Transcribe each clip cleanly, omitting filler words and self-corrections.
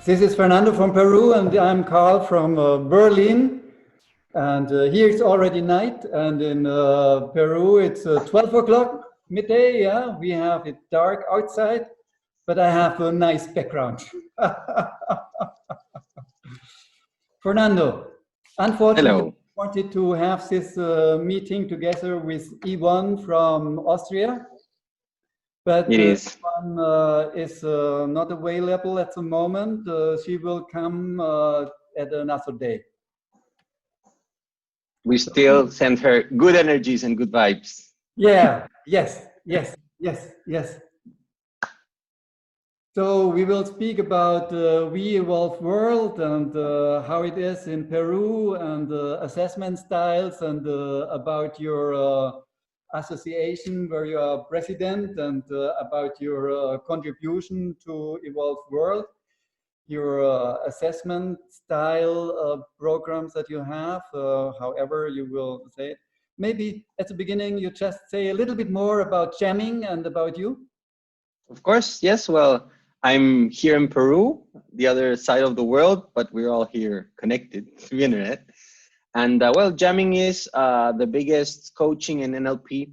This is Fernando from Peru, and I'm Karl from Berlin. And here it's already night, and in Peru it's 12 o'clock midday. Yeah, we have it dark outside, but I have a nice background. Fernando, unfortunately, Hello. I wanted to have this meeting together with Yvonne from Austria, but It is. Yvonne is not available at the moment. She will come at another day. We still send her good energies and good vibes. Yeah, yes. So we will speak about We Evolve World and how it is in Peru and assessment styles and about your association where you are president and about your contribution to Evolve World, your assessment style programs that you have, however you will say it. Maybe at the beginning you just say a little bit more about jamming and about you. Of course, yes. Well, I'm here in Peru, the other side of the world, but we're all here connected through internet. And well, jamming is the biggest coaching and NLP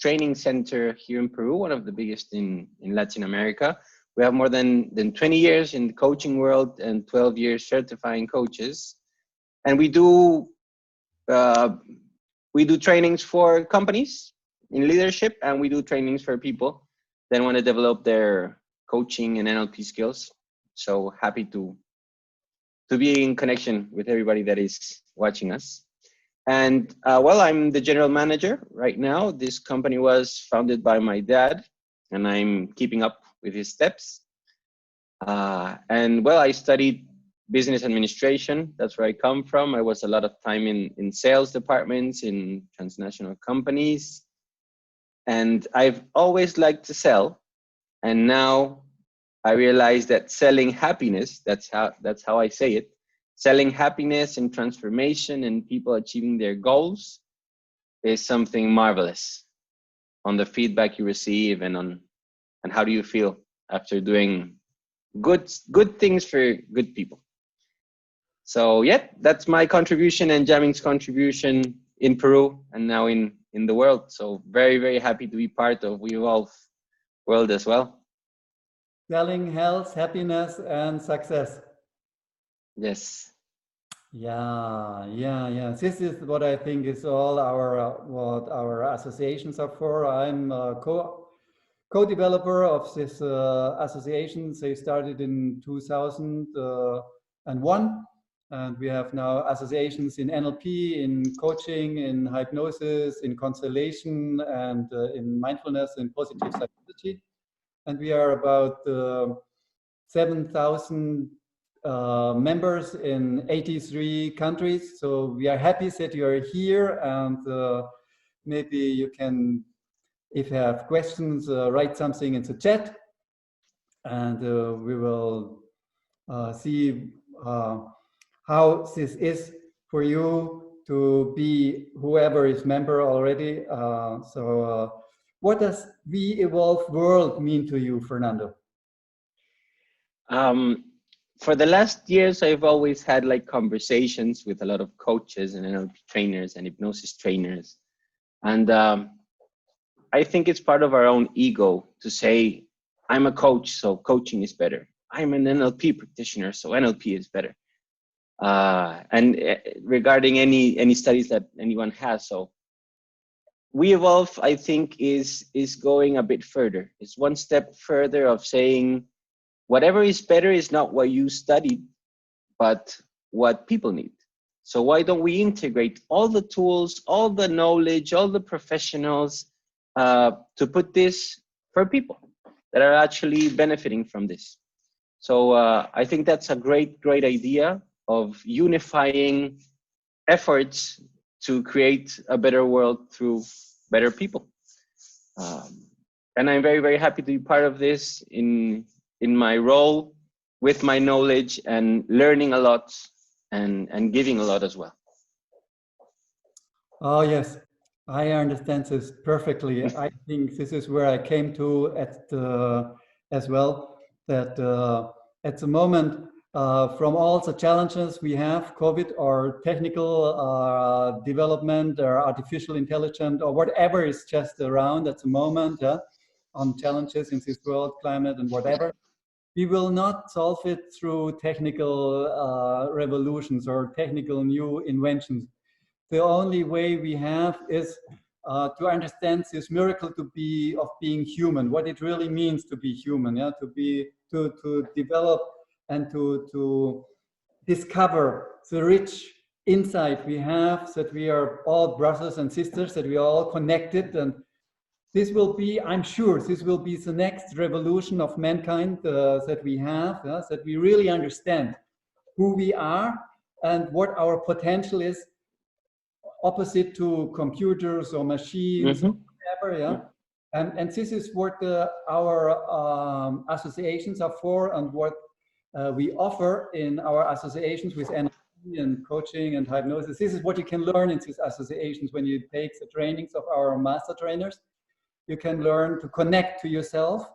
training center here in Peru, one of the biggest in Latin America. We have more than 20 years in the coaching world and 12 years certifying coaches. And we do trainings for companies in leadership, and we do trainings for people that want to develop their coaching and NLP skills. So happy to be in connection with everybody that is watching us. And well, I'm the general manager right now. This company was founded by my dad, and I'm keeping up with his steps. And well, I studied business administration. That's where I come from. I was a lot of time in sales departments, in transnational companies. And I've always liked to sell. And now I realize that selling happiness, that's how I say it, selling happiness and transformation and people achieving their goals is something marvelous on the feedback you receive and how do you feel after doing good things for good people. So yeah, that's my contribution and jamming's contribution in Peru and now in the world. So very, very happy to be part of We Evolve World as well. Selling health, happiness, and success. Yes. Yeah. This is what I think is all what our associations are for. I'm a co-developer of this associations. They started in 2001. And we have now associations in NLP, in coaching, in hypnosis, in constellation, and in mindfulness and positive psychology. And we are about 7,000 members in 83 countries. So we are happy that you are here, and maybe you can, if you have questions, write something in the chat, and we will see how this is for you to be whoever is member already. What does We Evolve World mean to you, Fernando? For the last years, I've always had like conversations with a lot of coaches and NLP trainers and hypnosis trainers. And I think it's part of our own ego to say, I'm a coach, so coaching is better. I'm an NLP practitioner, so NLP is better. And regarding any studies that anyone has, so We Evolve, I think, is going a bit further. It's one step further of saying whatever is better is not what you studied, but what people need. So why don't we integrate all the tools, all the knowledge, all the professionals to put this for people that are actually benefiting from this? So I think that's a great idea of unifying efforts to create a better world through better people. And I'm very, very happy to be part of this in my role with my knowledge and learning a lot and giving a lot as well. Oh, yes, I understand this perfectly. I think this is where I came to as well, that at the moment, from all the challenges we have, COVID or technical development or artificial intelligence or whatever is just around at the moment, on challenges in this world, climate and whatever, we will not solve it through technical revolutions or technical new inventions. The only way we have is to understand this miracle of being human, what it really means to be human, to develop and to discover the rich insight we have, that we are all brothers and sisters, that we are all connected. And this will be, I'm sure, this will be the next revolution of mankind that we have, that we really understand who we are and what our potential is, opposite to computers or machines or whatever, And this is what our associations are for, and what we offer in our associations with NLP and coaching and hypnosis. This is what you can learn in these associations when you take the trainings of our master trainers. You can learn to connect to yourself,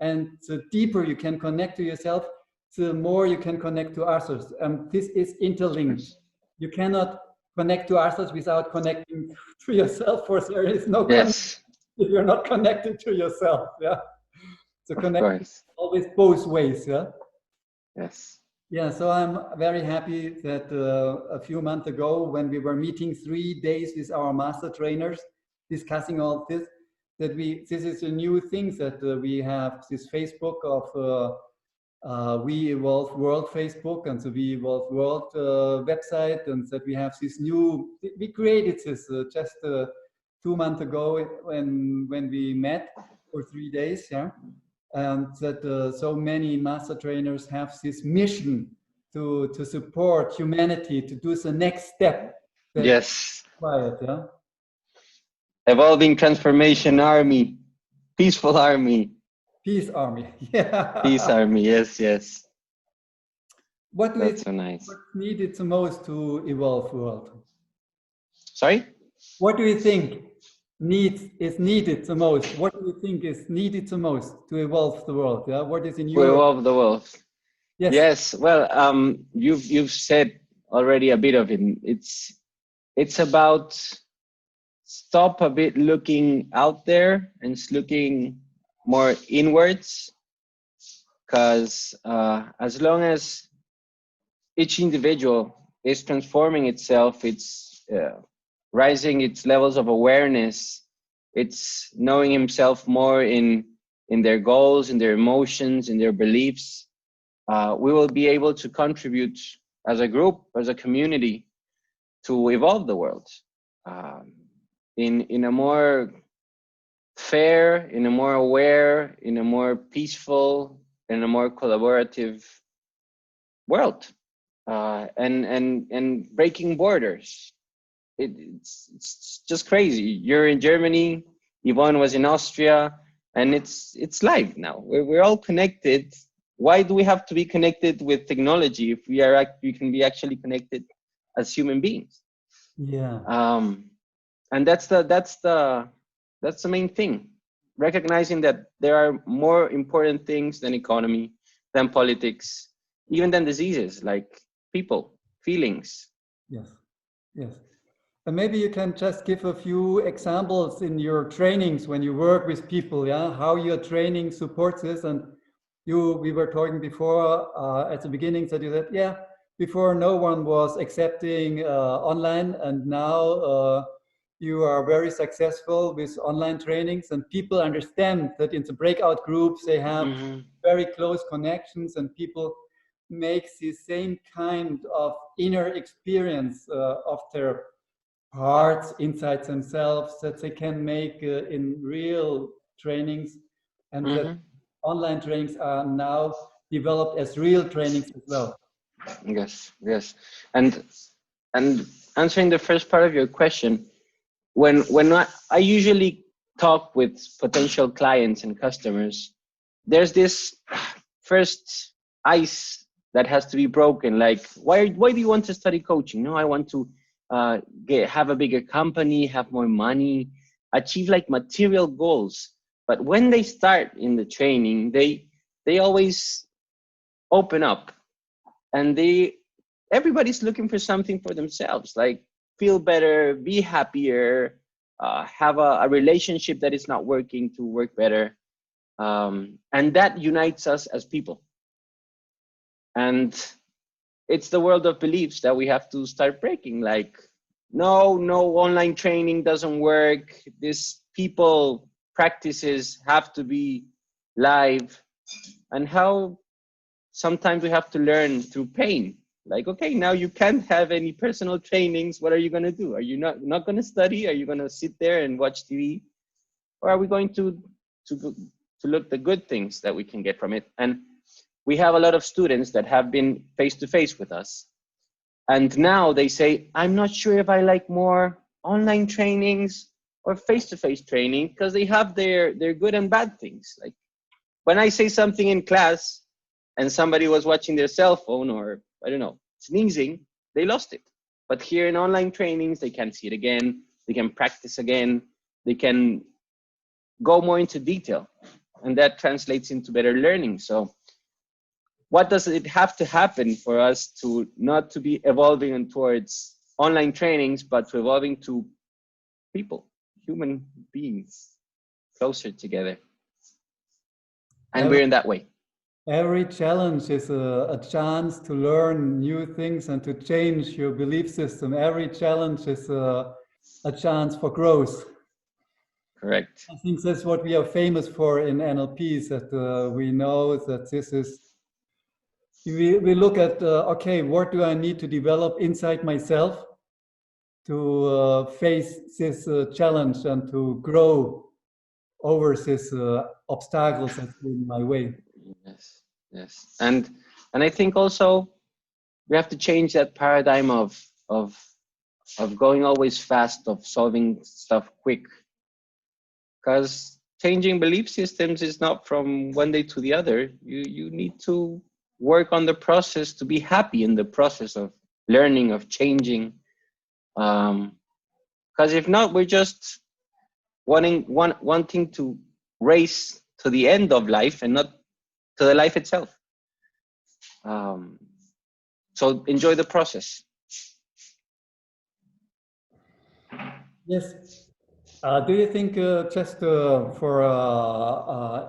and the deeper you can connect to yourself, the more you can connect to others. And this is interlinked. You cannot connect to others without connecting to yourself, for there is no connection if you're not connected to yourself. So connection is always both ways. So I'm very happy that a few months ago, when we were meeting 3 days with our master trainers discussing all this, that this is a new thing, that we have this Facebook of We Evolve World Facebook, and the We Evolve World website, and that we have this new, we created this just 2 months ago when we met for 3 days, and that so many master trainers have this mission to support humanity, to do the next step. Quiet, Evolving Transformation Army, Peaceful Army. Peace Army, Peace Army, yes. What do That's so nice. What's needed the most to evolve the world? Sorry? What do you think is needed the most? What do you think is needed the most to evolve the world? What is in your... To evolve the world. Yes. Well, you've said already a bit of it. It's about stop a bit looking out there and looking more inwards, because as long as each individual is transforming itself, it's rising its levels of awareness, it's knowing himself more in their goals, in their emotions, in their beliefs, we will be able to contribute as a group, as a community, to evolve the world in a more fair, in a more aware, in a more peaceful, in a more collaborative world, and breaking borders. It's just crazy. You're in Germany, Yvonne was in Austria, and it's live now. We're all connected. Why do we have to be connected with technology if we can be actually connected as human beings? And that's the main thing. Recognizing that there are more important things than economy, than politics, even than diseases, like people, feelings. Yes. And maybe you can just give a few examples in your trainings when you work with people, how your training supports this. And we were talking before at the beginning that you said, before no one was accepting online, and now you are very successful with online trainings, and people understand that in the breakout groups they have very close connections, and people make the same kind of inner experience of their hearts inside themselves that they can make in real trainings, and that online trainings are now developed as real trainings as well. Yes. And answering the first part of your question, when I usually talk with potential clients and customers, there's this first ice that has to be broken. Like, why do you want to study coaching? No, I want to have a bigger company, have more money, achieve like material goals. But when they start in the training, they always open up, and everybody's looking for something for themselves, like feel better, be happier, have a relationship that is not working to work better, and that unites us as people. And it's the world of beliefs that we have to start breaking. Like, no online training doesn't work. This people practices have to be live. And how sometimes we have to learn through pain. Like, okay, now you can't have any personal trainings. What are you going to do? Are you not going to study? Are you going to sit there and watch TV? Or are we going to look the good things that we can get from it? And we have a lot of students that have been face-to-face with us. And now they say, I'm not sure if I like more online trainings or face-to-face training, because they have their good and bad things. Like when I say something in class and somebody was watching their cell phone or, I don't know, sneezing, they lost it. But here in online trainings, they can see it again. They can practice again. They can go more into detail. And that translates into better learning. So what does it have to happen for us to not to be evolving towards online trainings, but to evolving to people, human beings, closer together? And we're in that way. Every challenge is a chance to learn new things and to change your belief system. Every challenge is a chance for growth. Correct. I think that's what we are famous for in NLPs, that we know that this is, we look at, okay, what do I need to develop inside myself to face this challenge and to grow over these obstacles that's in my way. Yes. And I think also we have to change that paradigm of going always fast, of solving stuff quick. Because changing belief systems is not from one day to the other. You need to work on the process to be happy in the process of learning, of changing. Because if not, we're just wanting to race to the end of life and not to the life itself. So enjoy the process. Yes. Do you think just for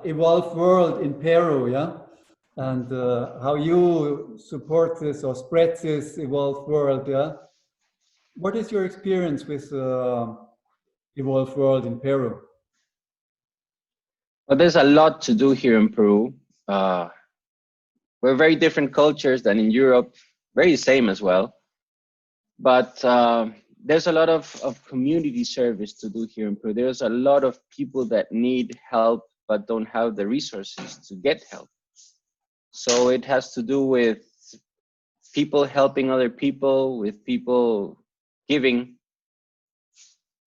evolved world in Peru, yeah, and how you support this or spread this evolved world, yeah? What is your experience with evolved world in Peru? Well, there's a lot to do here in Peru. We're very different cultures than in Europe, very same as well. But there's a lot of community service to do here in Peru. There's a lot of people that need help but don't have the resources to get help. So it has to do with people helping other people, with people giving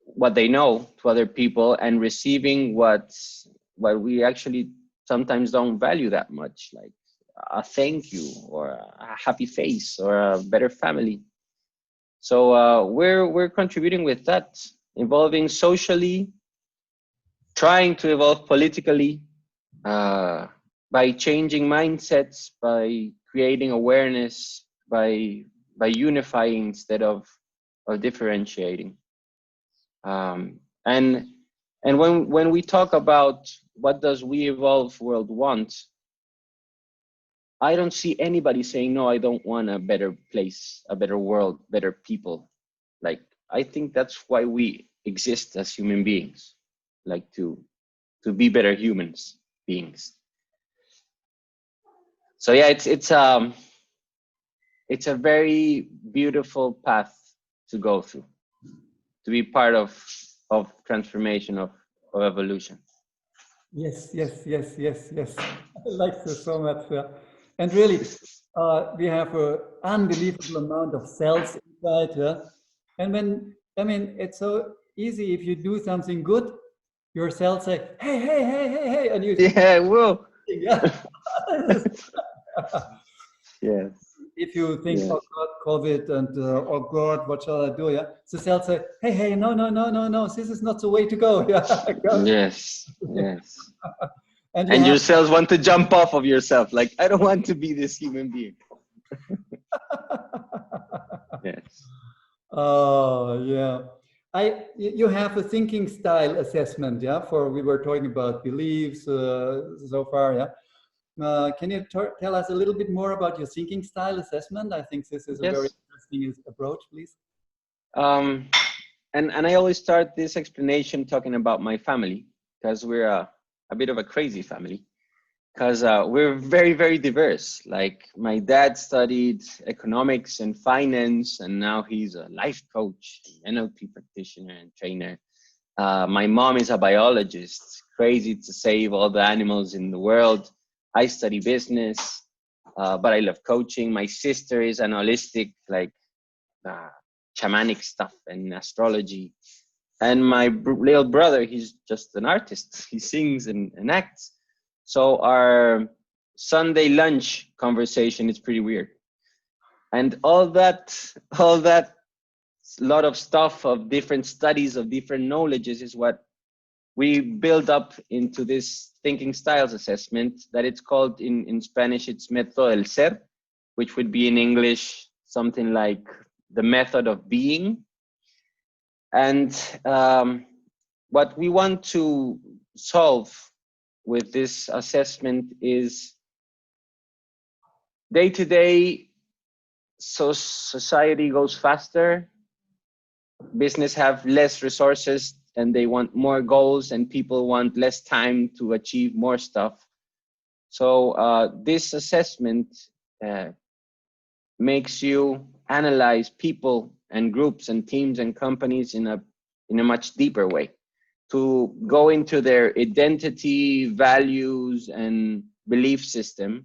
what they know to other people and receiving what we actually sometimes don't value that much, like a thank you or a happy face or a better family. So we're contributing with that, evolving socially, trying to evolve politically, by changing mindsets, by creating awareness, by unifying instead of differentiating. And when we talk about what does we evolve world want, I don't see anybody saying, no, I don't want a better place, a better world, better people. Like, I think that's why we exist as human beings, like to be better humans beings. So yeah, it's a very beautiful path to go through, to be part of transformation, of evolution. Yes. I like this so much. Yeah. And really, we have an unbelievable amount of cells inside. Yeah. And it's so easy if you do something good, your cells say, hey, and you say, yeah, whoa. Yeah. Yes. If you think, oh God, COVID, and oh God, what shall I do? Yeah, the cells say, hey, no, this is not the way to go. Yeah. Yes. And And your cells want to jump off of yourself. Like, I don't want to be this human being. Yes. Oh, yeah. You have a thinking style assessment, yeah? We were talking about beliefs so far, yeah? Can you tell us a little bit more about your thinking style assessment? I think this is a very Yes. interesting approach, please. And I always start this explanation talking about my family, because we're a bit of a crazy family, because we're very, very diverse. Like, my dad studied economics and finance, and now he's a life coach, NLP practitioner and trainer. My mom is a biologist, crazy to save all the animals in the world. I study business, but I love coaching. My sister is an holistic, like, shamanic stuff and astrology. And my little brother, he's just an artist. He sings and acts. So our Sunday lunch conversation is pretty weird. And all that lot of stuff of different studies, of different knowledges, is what we build up into this thinking styles assessment that it's called in Spanish, it's Método del Ser, which would be in English something like the method of being. And what we want to solve with this assessment is day to day, so society goes faster, business have less resources and they want more goals, and people want less time to achieve more stuff. So this assessment makes you analyze people and groups and teams and companies in a much deeper way, to go into their identity, values, and belief system,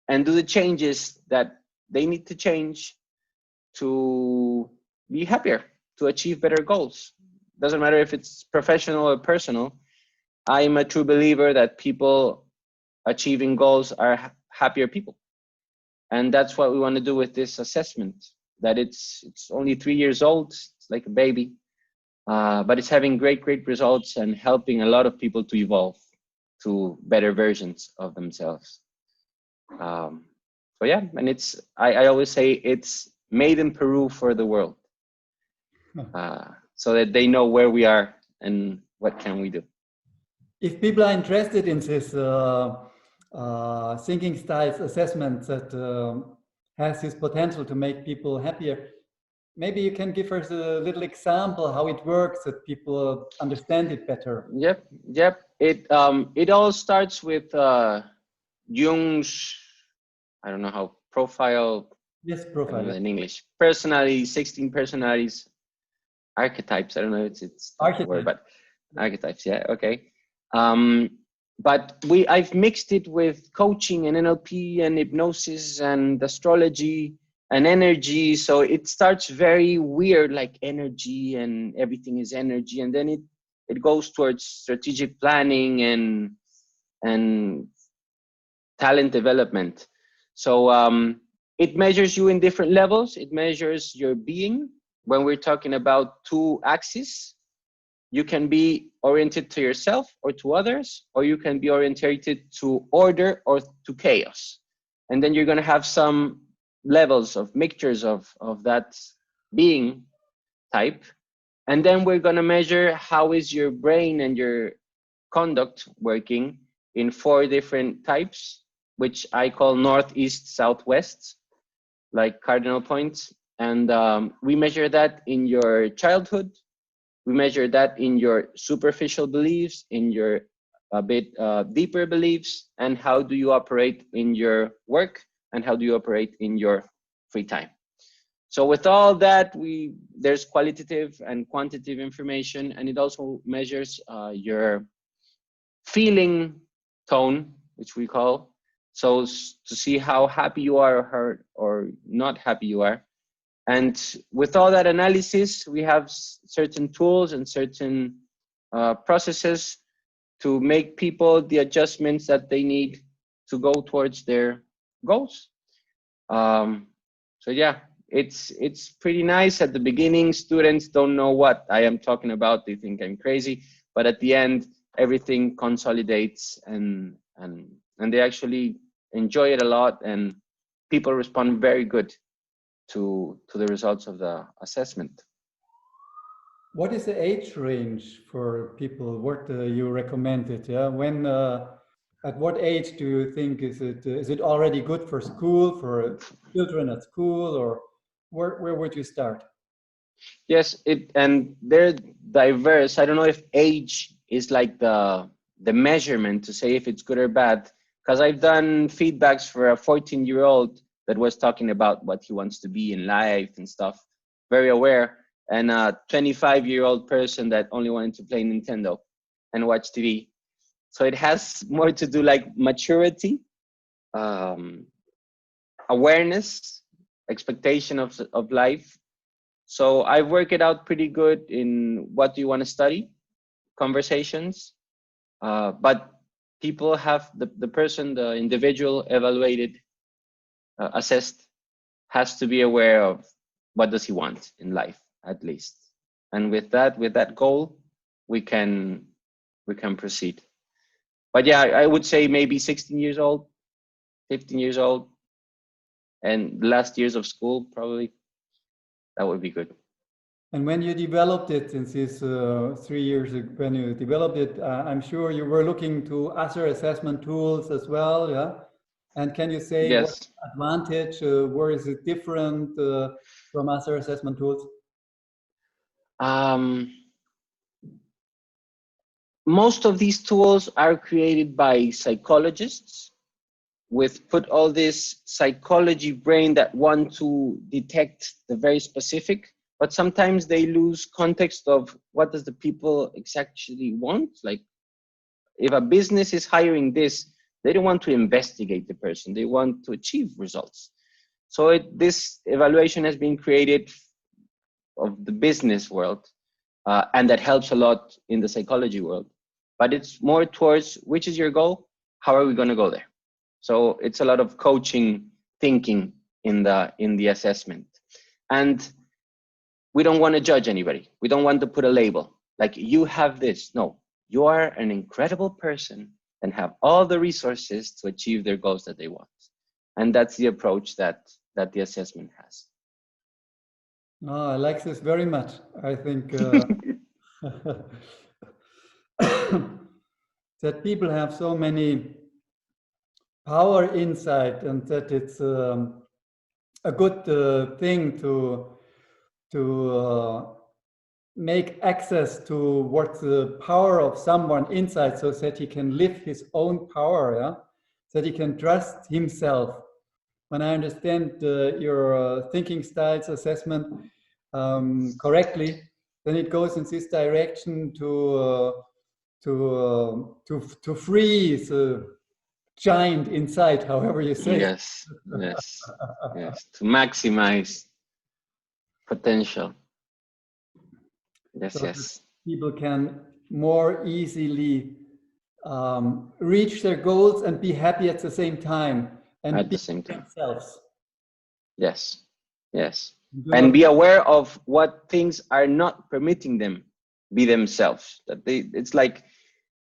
and do the changes that they need to change to be happier, to achieve better goals. Doesn't matter if it's professional or personal. I'm a true believer that people achieving goals are happier people. And that's what we want to do with this assessment, that it's only 3 years old. It's like a baby. But it's having great results and helping a lot of people to evolve to better versions of themselves. So yeah, and I always say it's made in Peru for the world, so that they know where we are and what can we do. If people are interested in this thinking styles assessment that has this potential to make people happier, maybe you can give us a little example how it works, that people understand it better. Yep. It all starts with Jung's, I don't know how, profile. Yes, profile. In English, personality, 16 personalities, archetypes. I don't know if it's the word, but archetypes. Yeah. Okay. But I've mixed it with coaching and NLP and hypnosis and astrology and energy. So it starts very weird, like energy, and everything is energy. And then it goes towards strategic planning and talent development. So it measures you in different levels. It measures your being. When we're talking about 2 axes, you can be oriented to yourself or to others, or you can be oriented to order or to chaos. And then you're going to have some levels of mixtures of that being type. And then we're going to measure how is your brain and your conduct working in 4 different types, which I call north, east, south, west, like cardinal points. And we measure that in your childhood. We measure that in your superficial beliefs, in your a bit deeper beliefs, and how do you operate in your work, and how do you operate in your free time. So with all that, there's qualitative and quantitative information, and it also measures your feeling tone, which we call, so to see how happy you are or not happy you are. And with all that analysis, we have certain tools and certain processes to make people the adjustments that they need to go towards their goals. So yeah, it's pretty nice. At the beginning, students don't know what I am talking about. They think I'm crazy. But at the end, everything consolidates and they actually enjoy it a lot, and people respond very good to the results of the assessment. What is the age range for people? What you recommended? Yeah, when at what age do you think is it already good for school, for children at school, or where would you start? Yes, and they're diverse. I don't know if age is like the measurement to say if it's good or bad, because I've done feedbacks for a 14-year-old that was talking about what he wants to be in life and stuff, very aware, and a 25-year-old person that only wanted to play Nintendo and watch TV. So it has more to do like maturity, um, awareness, expectation of life. So I work it out pretty good in what do you want to study, conversations, but people have the person, the individual evaluated, assessed, has to be aware of what does he want in life at least, and with that goal, we can proceed. But yeah, I would say maybe 16 years old, 15 years old, and the last years of school probably. That would be good. And when you developed it, since these 3 years ago, when you developed it, I'm sure you were looking to other assessment tools as well, yeah? And can you say what Yes. advantage, where is it different from other assessment tools? Most of these tools are created by psychologists with put all this psychology brain that want to detect the very specific, but sometimes they lose context of what does the people exactly want. Like if a business is hiring this, they don't want to investigate the person, they want to achieve results. So this evaluation has been created of the business world, and that helps a lot in the psychology world. But it's more towards which is your goal, how are we going to go there? So it's a lot of coaching thinking in the assessment. And we don't want to judge anybody. We don't want to put a label like you have this. No, you are an incredible person and have all the resources to achieve their goals that they want. And that's the approach that the assessment has. Oh, I like this very much. I think that people have so many power inside, and that it's a good thing to make access to what the power of someone inside, so that he can live his own power, yeah? That he can trust himself. When I understand your thinking styles assessment correctly, then it goes in this direction to free the giant inside, however you say. Yes, yes, yes. To maximize potential. Yes, So yes. people can more easily reach their goals and be happy at the same time and At be the same time. themselves. Yes, yes. Do And not. be aware of what things are not permitting them be themselves. It's like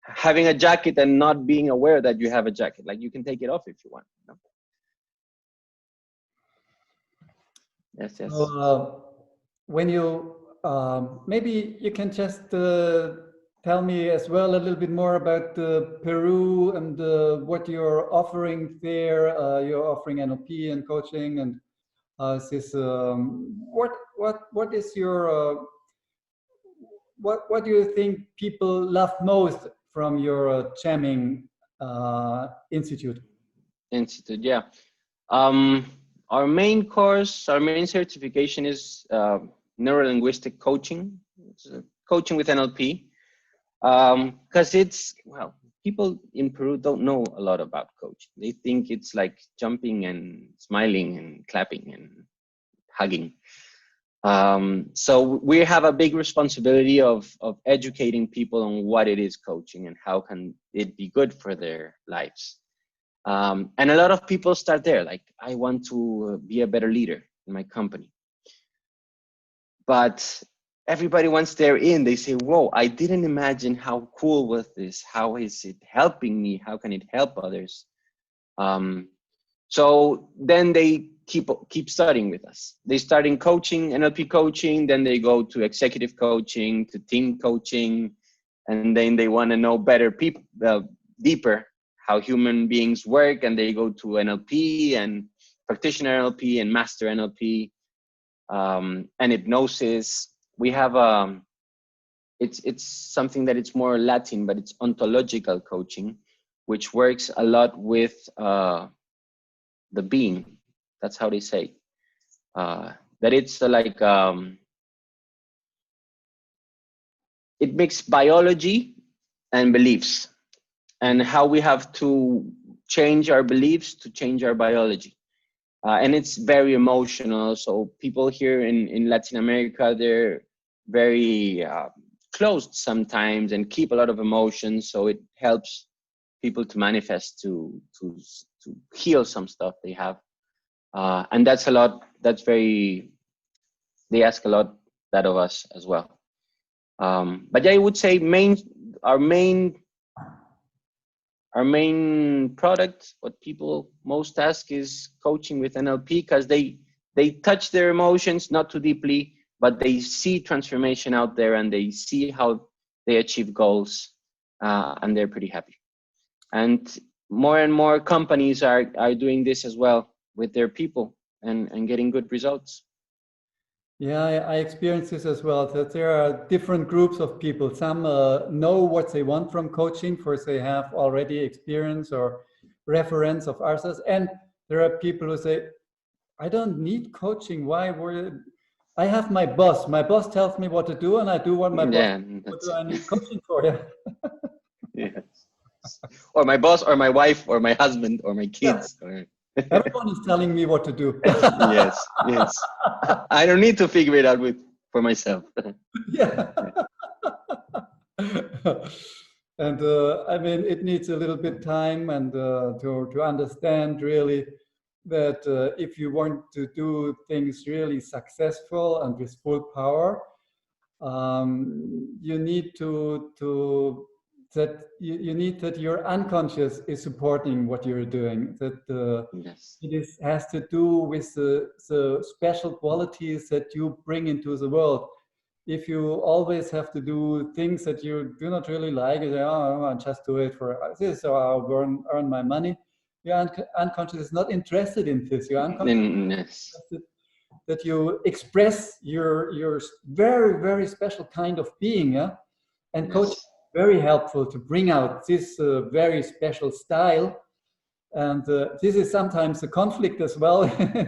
having a jacket and not being aware that you have a jacket. Like you can take it off if you want. You know? Yes, yes. So, when you maybe you can just tell me as well a little bit more about Peru and what you're offering there. You're offering NLP and coaching, and this. What is your what do you think people love most from your jamming institute? Institute, yeah. Um, our main course, our main certification is Neurolinguistic coaching. It's coaching with NLP. Because well, people in Peru don't know a lot about coaching. They think it's like jumping and smiling and clapping and hugging. So we have a big responsibility of educating people on what it is coaching and how can it be good for their lives. And a lot of people start there, like, I want to be a better leader in my company. But everybody once they're in, they say, whoa, I didn't imagine how cool was this. How is it helping me? How can it help others? So then they keep studying with us. They start in coaching, NLP coaching, then they go to executive coaching, to team coaching, and then they want to know better, deeper how human beings work, and they go to NLP and practitioner NLP and master NLP, and hypnosis. We have it's something that it's more Latin, but it's ontological coaching, which works a lot with the being. That's how they say that it's like it makes biology and beliefs, and how we have to change our beliefs to change our biology. And it's very emotional. So people here in Latin America, they're very closed sometimes and keep a lot of emotions. So it helps people to manifest, to heal some stuff they have. And that's a lot, they ask a lot that of us as well. But yeah, I would say our main product, what people most ask, is coaching with NLP, because they touch their emotions, not too deeply, but they see transformation out there and they see how they achieve goals, and they're pretty happy. And more companies are doing this as well with their people and getting good results. Yeah, I experience this as well, that there are different groups of people. Some know what they want from coaching, for they have already experience or reference of others. And there are people who say, I don't need coaching. I have my boss. My boss tells me what to do and I do what my boss. What do I need coaching for? Yeah. Yes. Or my boss, or my wife, or my husband, or my kids. Yeah. Everyone is telling me what to do. Yes. I don't need to figure it out for myself. Yeah. And I mean, it needs a little bit time and to understand really that if you want to do things really successful and with full power, you need you need that your unconscious is supporting what you're doing. That Yes. it has to do with the special qualities that you bring into the world. If you always have to do things that you do not really like, you say, oh, I'll just do it for this, or I'll earn my money. Your unconscious is not interested in this. Your unconscious is interested that you express your very, very special kind of being. Yeah? And coaching is very helpful to bring out this very special style. And this is sometimes a conflict as well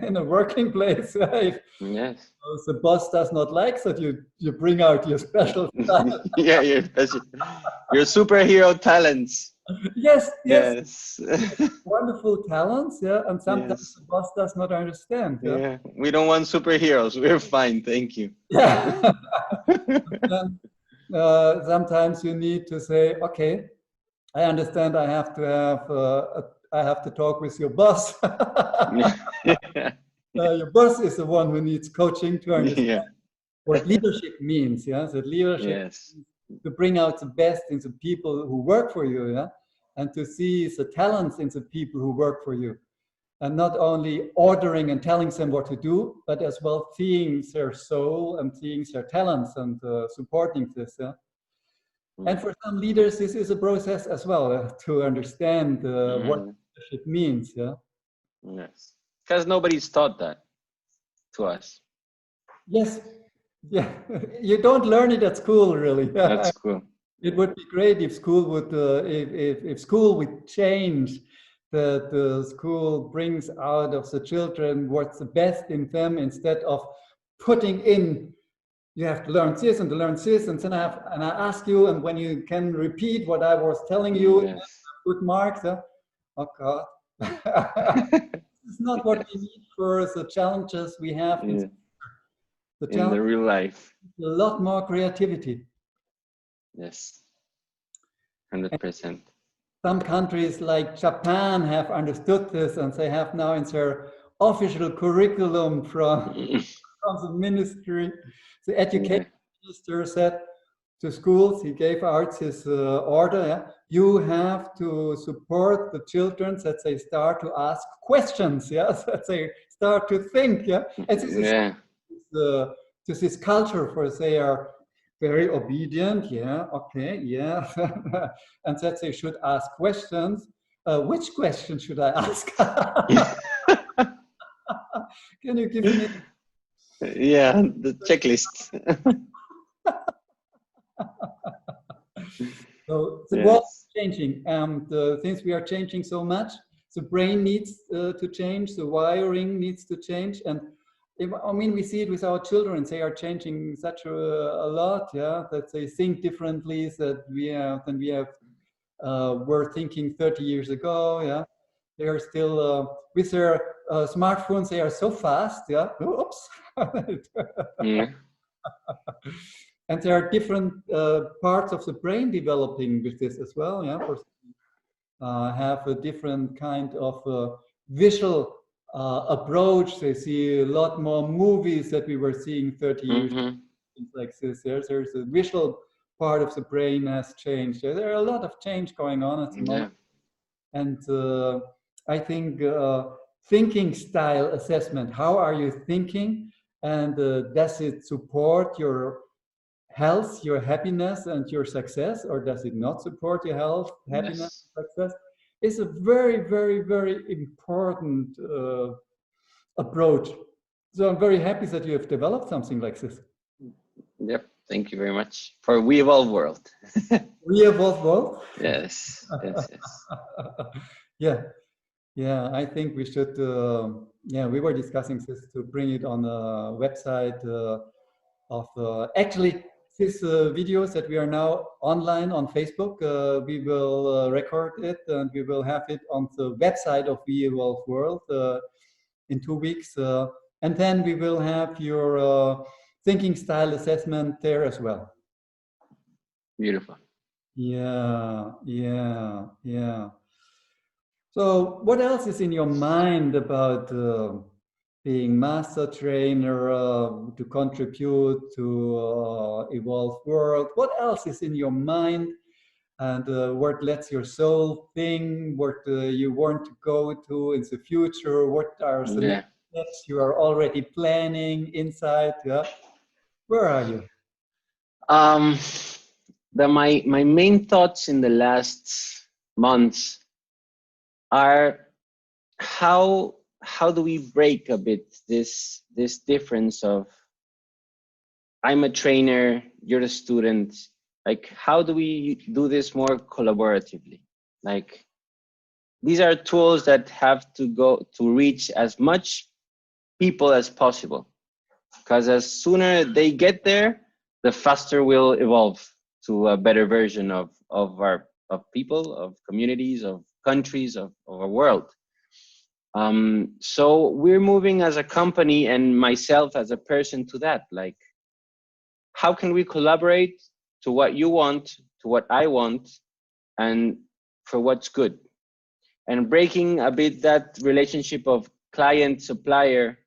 in a working place. If the boss does not like that you bring out your special style. Yeah, your superhero talents. Yes. Wonderful talents, yeah. And sometimes the boss does not understand. Yeah. We don't want superheroes. We're fine, thank you. Yeah. Then, sometimes you need to say, okay, I understand. I have to talk with your boss. Your boss is the one who needs coaching to understand what leadership means. Yeah, that leadership means to bring out the best in the people who work for you. Yeah, and to see the talents in the people who work for you, and not only ordering and telling them what to do, but as well seeing their soul and seeing their talents and supporting this. Yeah. And for some leaders, this is a process as well to understand what leadership means. Yeah. Yes. Because nobody's taught that to us. Yes. Yeah. You don't learn it at school, really. That's cool. It would be great if school would, if school would change. That the school brings out of the children what's the best in them, instead of putting in. You have to learn this and to learn this, and then I ask you, and when you can repeat what I was telling you, good marks. Oh God, this is not what we need for the challenges we have in the real life. A lot more creativity. Yes, 100%. Some countries like Japan have understood this, and they have now in their official curriculum from the ministry, the education minister said to schools, he gave out his order, yeah, you have to support the children that they start to ask questions, yeah, that they start to think, yeah. And this is to this culture for they are very obedient, yeah, okay, yeah, and that they should ask questions. Which question should I ask? Can you give me? Yeah, the checklist. So the world Yes. is changing, and since we are changing so much, the brain needs to change, the wiring needs to change, and I mean, we see it with our children. They are changing such a lot, yeah, that they think differently than we have were thinking 30 years ago, yeah. They are still with their smartphones. They are so fast, yeah. Oops. Yeah. And there are different parts of the brain developing with this as well, yeah. For have a different kind of visual approach. They see a lot more movies that we were seeing 30 years ago, things like this. There's a visual part of the brain has changed. There are a lot of change going on at the moment. And I think thinking style assessment, how are you thinking? And does it support your health, your happiness, and your success, or does it not support your health, happiness, success? Is a very, very, very important approach. So I'm very happy that you have developed something like this. Yep. Thank you very much for We Evolve World. We evolve world. Yes. Yes. Yes. Yeah. Yeah. I think we should. Yeah, we were discussing this to bring it on a website of actually. These videos that we are now online on Facebook, we will record it and we will have it on the website of We Evolve World in 2 weeks. And then we will have your thinking style assessment there as well. Beautiful. Yeah, yeah, yeah. So what else is in your mind about being master trainer to contribute to Evolve World? What else is in your mind, and what lets your soul think? What you want to go to in the future? What are the next steps you are already planning inside? Yeah, where are you? My main thoughts in the last months are how do we break a bit this difference of I'm a trainer, you're a student. Like, how do we do this more collaboratively? Like, these are tools that have to go to reach as much people as possible, because as sooner they get there, the faster we'll evolve to a better version of people, of communities, of countries, of our world. So we're moving as a company and myself as a person to that. Like, how can we collaborate to what you want, to what I want, and for what's good? And breaking a bit that relationship of client supplier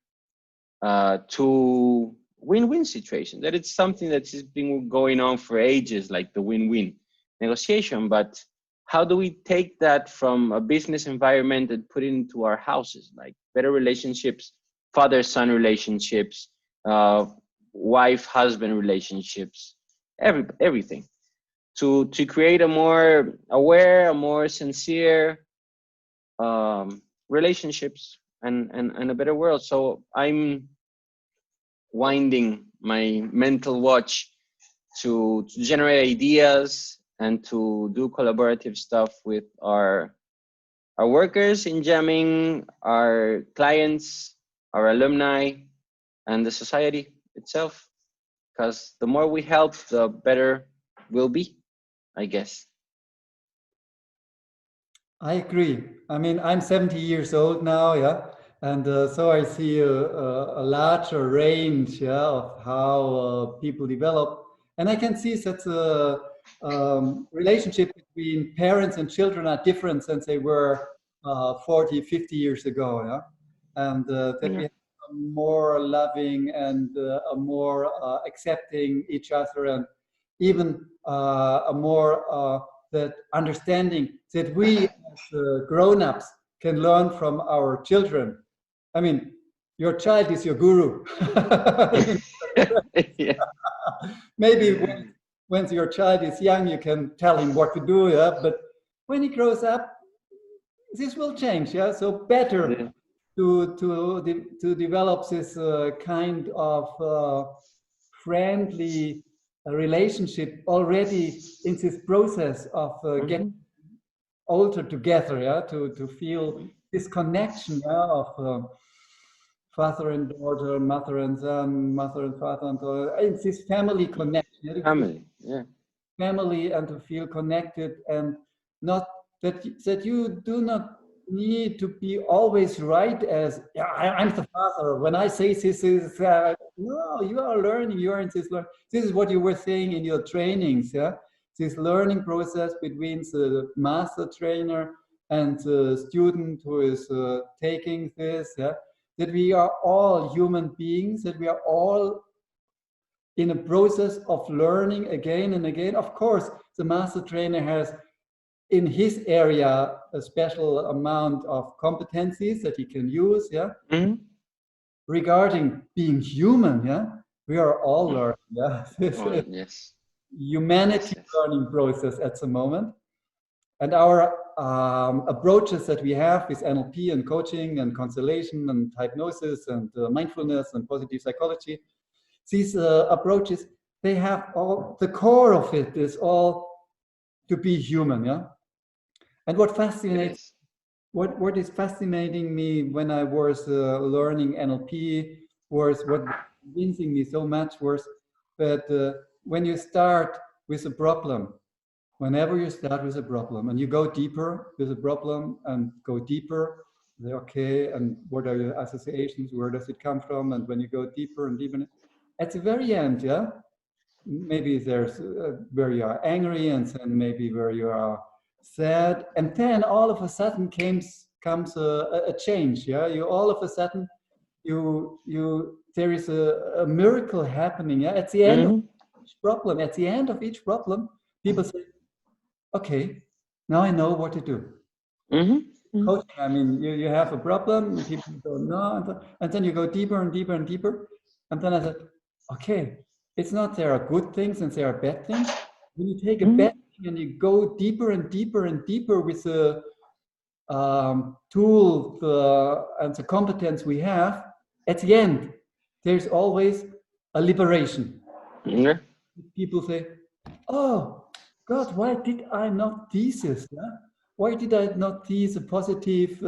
to win-win situation. That it's something that's been going on for ages, like the win-win negotiation. But how do we take that from a business environment and put it into our houses, like better relationships, father-son relationships, wife-husband relationships, everything, to create a more aware, a more sincere relationships and a better world. So I'm winding my mental watch to generate ideas and to do collaborative stuff with our workers in jamming, our clients, our alumni, and the society itself. Because the more we help, the better we'll be, I guess. I agree. I mean, I'm 70 years old now, yeah, and so I see a larger range, yeah, of how people develop, and I can see that the relationship between parents and children are different since they were 40, 50 years ago, yeah, and that we have a more loving and a more accepting each other, and even a more that understanding that we as grown-ups can learn from our children. I mean, your child is your guru. Yeah. Maybe when your child is young, you can tell him what to do, yeah? But when he grows up, this will change, yeah. So better to develop this kind of friendly relationship already in this process of getting older together, yeah. To feel this connection, yeah, of father and daughter, mother and son, mother and father and daughter. It's this family connection. Yeah? Family, yeah. Family, and to feel connected, and not that you do not need to be always right as, yeah, I'm the father. When I say this is, no, you are learning, you are in this learning. This is what you were saying in your trainings, yeah? This learning process between the master trainer and the student who is taking this, yeah? That we are all human beings, that we are all in a process of learning again and again. Of course, the master trainer has in his area a special amount of competencies that he can use, yeah. Regarding being human, yeah, we are all learning, yeah. Yes. Humanity learning process at the moment. And our approaches that we have with NLP and coaching and constellation and hypnosis and mindfulness and positive psychology, these approaches, they have all, the core of it is all to be human, yeah. And what fascinates, what is fascinating me when I was learning NLP was what convincing me so much was that when you start with a problem, whenever you start with a problem and you go deeper with a problem and go deeper, say, okay, and what are your associations? Where does it come from? And when you go deeper and deeper, at the very end, yeah, maybe there's where you are angry, and then maybe where you are sad, and then all of a sudden comes a change. Yeah, you all of a sudden there is a miracle happening. Yeah, at the end of each problem, at the end of each problem, people say, okay, now I know what to do. Coaching, I mean, you have a problem, people don't know, and then you go deeper and deeper and deeper, and then I said, okay, it's not there are good things and there are bad things. When you take a bad thing and you go deeper and deeper and deeper with the tool and the competence we have, at the end, there's always a liberation. People say, oh, God, why did I not tease this? Yeah? Why did I not tease a positive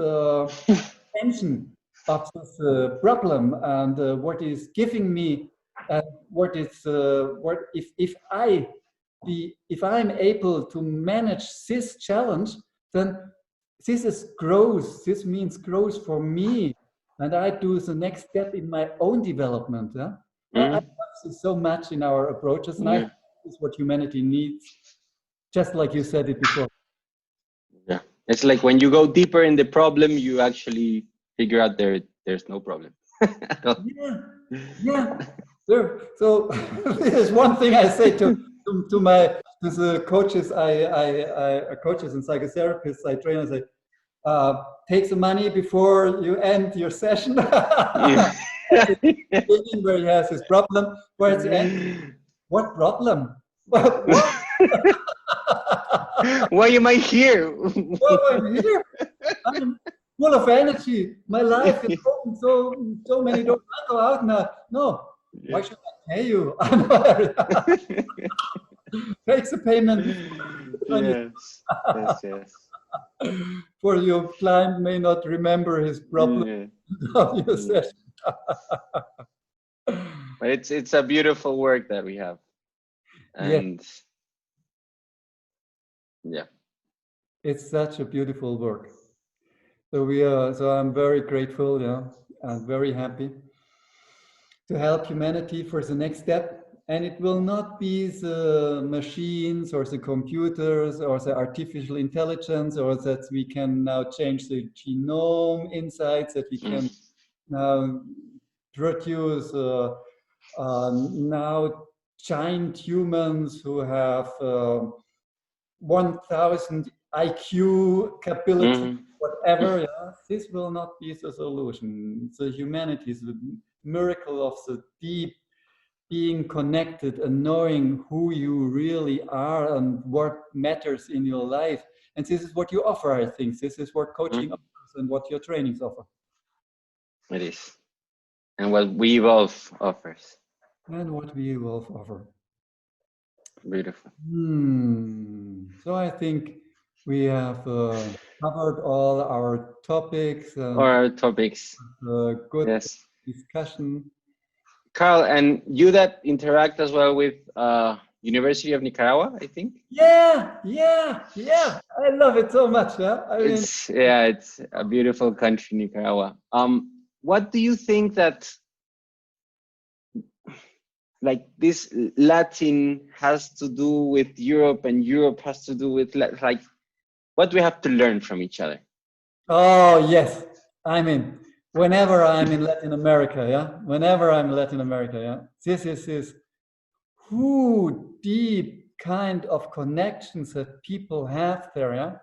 attention of this problem, and what is giving me, what is what if I'm able to manage this challenge, then this is growth. This means growth for me, and I do the next step in my own development. Yeah? I love this so much in our approaches, and I think this is what humanity needs. Just like you said it before. Yeah, it's like when you go deeper in the problem, you actually figure out there's no problem. Yeah. So there's one thing I say to the coaches, I coaches and psychotherapists I train. I say, take the money before you end your session. Where he has his problem, where at the end, what problem? What? Why am I here? Why am I here? I'm full of energy. My life is open so many doors. I go out now. No, why should I pay you? Takes the payment. Yes. For your client may not remember his problem of your session. But it's a beautiful work that we have. And yeah. It's such a beautiful work. So I'm very grateful, yeah, and very happy to help humanity for the next step. And it will not be the machines or the computers or the artificial intelligence, or that we can now change the genome insights, that we can now produce now giant humans who have 1,000 IQ capability, whatever. Yeah, this will not be the solution. The humanity is the miracle of the deep being connected and knowing who you really are and what matters in your life. And this is what you offer, I think. This is what coaching offers and what your trainings offer. It is. And what We Evolve offers. And what we evolve offer. Beautiful. So I think we have covered all our topics. Or our topics. Good discussion. Karl, and you that interact as well with University of Nicaragua, I think. Yeah. I love it so much. Yeah, it's a beautiful country, Nicaragua. What do you think that like this Latin has to do with Europe and Europe has to do with like what do we have to learn from each other? Oh yes, I mean, whenever I'm in Latin America, this is who deep kind of connections that people have there. Yeah,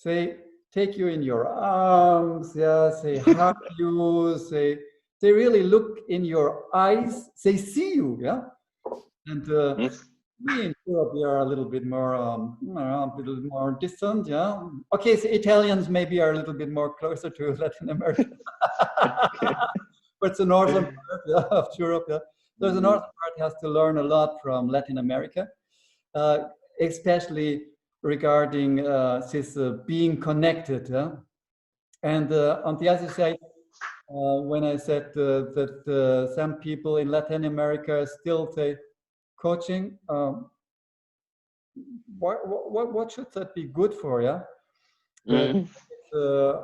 they take you in your arms. Yeah, they hug you. They really look in your eyes. They see you. Yeah, and we in Europe, we are a little bit more distant. Yeah. Okay, so Italians maybe are a little bit more closer to Latin America, but the northern part of Europe. Yeah. So the northern part has to learn a lot from Latin America, especially regarding this being connected. Yeah? And on the other side, when I said that some people in Latin America still say coaching, what should that be good for? Yeah, it's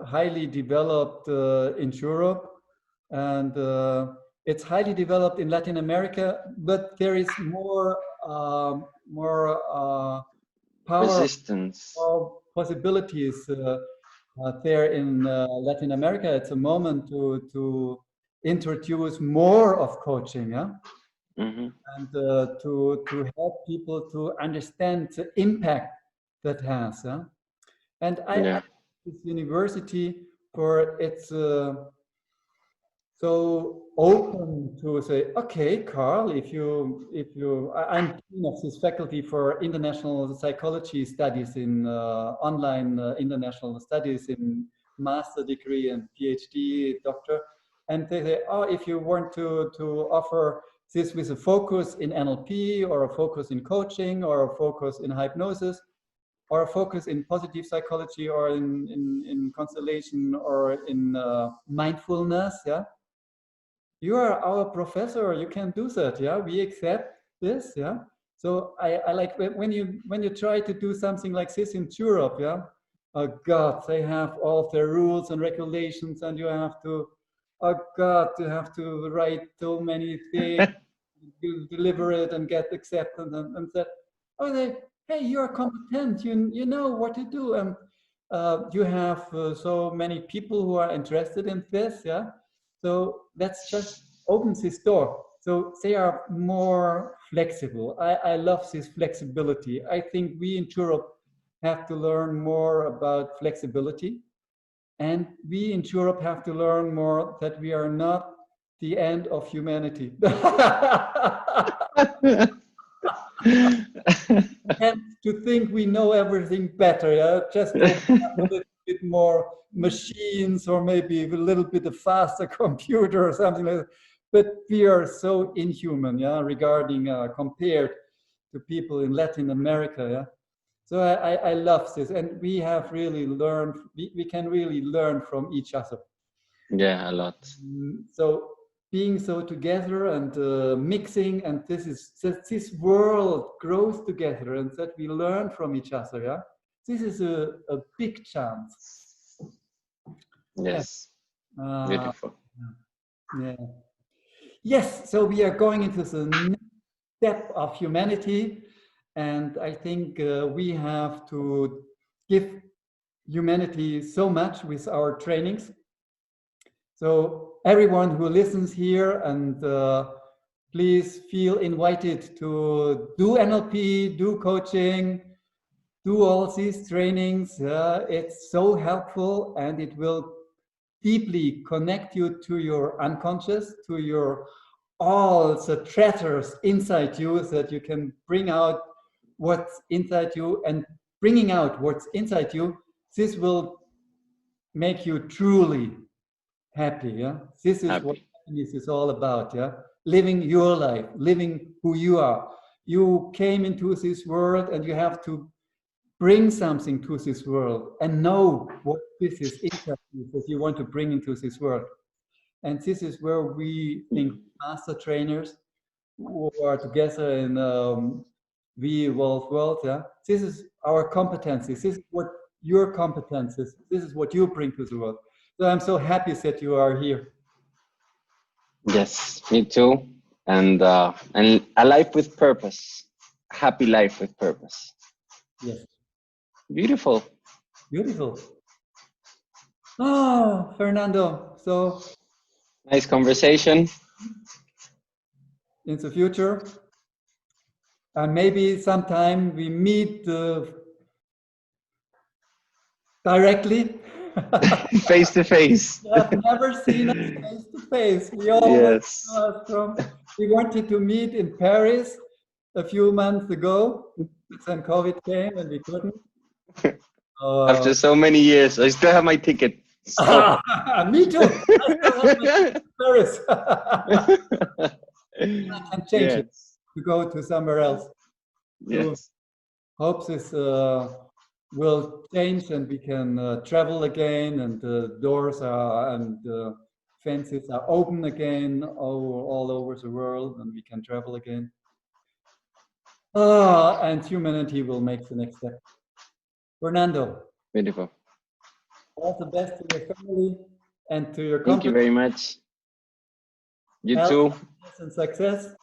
highly developed in Europe, and it's highly developed in Latin America, but there is more power, resistance, more possibilities there in Latin America at the moment to introduce more of coaching, yeah, and to help people to understand the impact that has, yeah? And I this university for its so open to say, okay, Karl, I'm dean of this faculty for international psychology studies in online international studies in master degree and PhD doctor, and they say, oh, if you want to offer this with a focus in NLP or a focus in coaching or a focus in hypnosis or a focus in positive psychology or in constellation or in mindfulness, yeah. You are our professor, you can do that, yeah, we accept this, yeah. So I like when you try to do something like this in Europe, yeah, oh God, they have all their rules and regulations and you have to, oh God, you have to write so many things, you deliver it and get acceptance and that, oh, hey, you're competent, you know what to do, and you have so many people who are interested in this, yeah. So that's just opens this door. So they are more flexible. I love this flexibility. I think we in Europe have to learn more about flexibility. And we in Europe have to learn more that we are not the end of humanity. And to think we know everything better, yeah? Just a little bit more machines or maybe a little bit of faster computer or something like that. But we are so inhuman, yeah, regarding compared to people in Latin America, yeah. So I love this, and we have really learned. We can really learn from each other. Yeah, a lot. So being so together and mixing, and this world grows together, and that we learn from each other. Yeah, this is a big chance. Yes, beautiful. Yeah. Yes. So we are going into the next step of humanity, and I think we have to give humanity so much with our trainings. So everyone who listens here, and please feel invited to do NLP, do coaching, do all these trainings. It's so helpful, and it will deeply connect you to your unconscious, to your all the treasures inside you, so that you can bring out what's inside you. And bringing out what's inside you, this will make you truly happy. Yeah, this is what happiness is all about. Yeah, living your life, living who you are. You came into this world, and you have to bring something to this world and know what this is inside you that you want to bring into this world. And this is where we think master trainers who are together in We Evolve World. Yeah, this is our competencies. This is what your competencies. This is what you bring to the world. So I'm so happy that you are here. Yes, me too. And a life with purpose, a happy life with purpose. Yes. Beautiful. Beautiful. Oh, Fernando. So nice conversation. In the future, and maybe sometime we meet directly. Face to face. I've never seen us face to face. We always we wanted to meet in Paris a few months ago, but then COVID came and we couldn't. After so many years, I still have my ticket. So. Me too. I still have my ticket to Paris. I can change it to go to somewhere else. Yes. So hope this will change and we can travel again, and the doors are and fences are open again all over the world, and we can travel again. And humanity will make the next step. Fernando. Beautiful. All the best to your family and to your company. Thank you very much. You too. And success.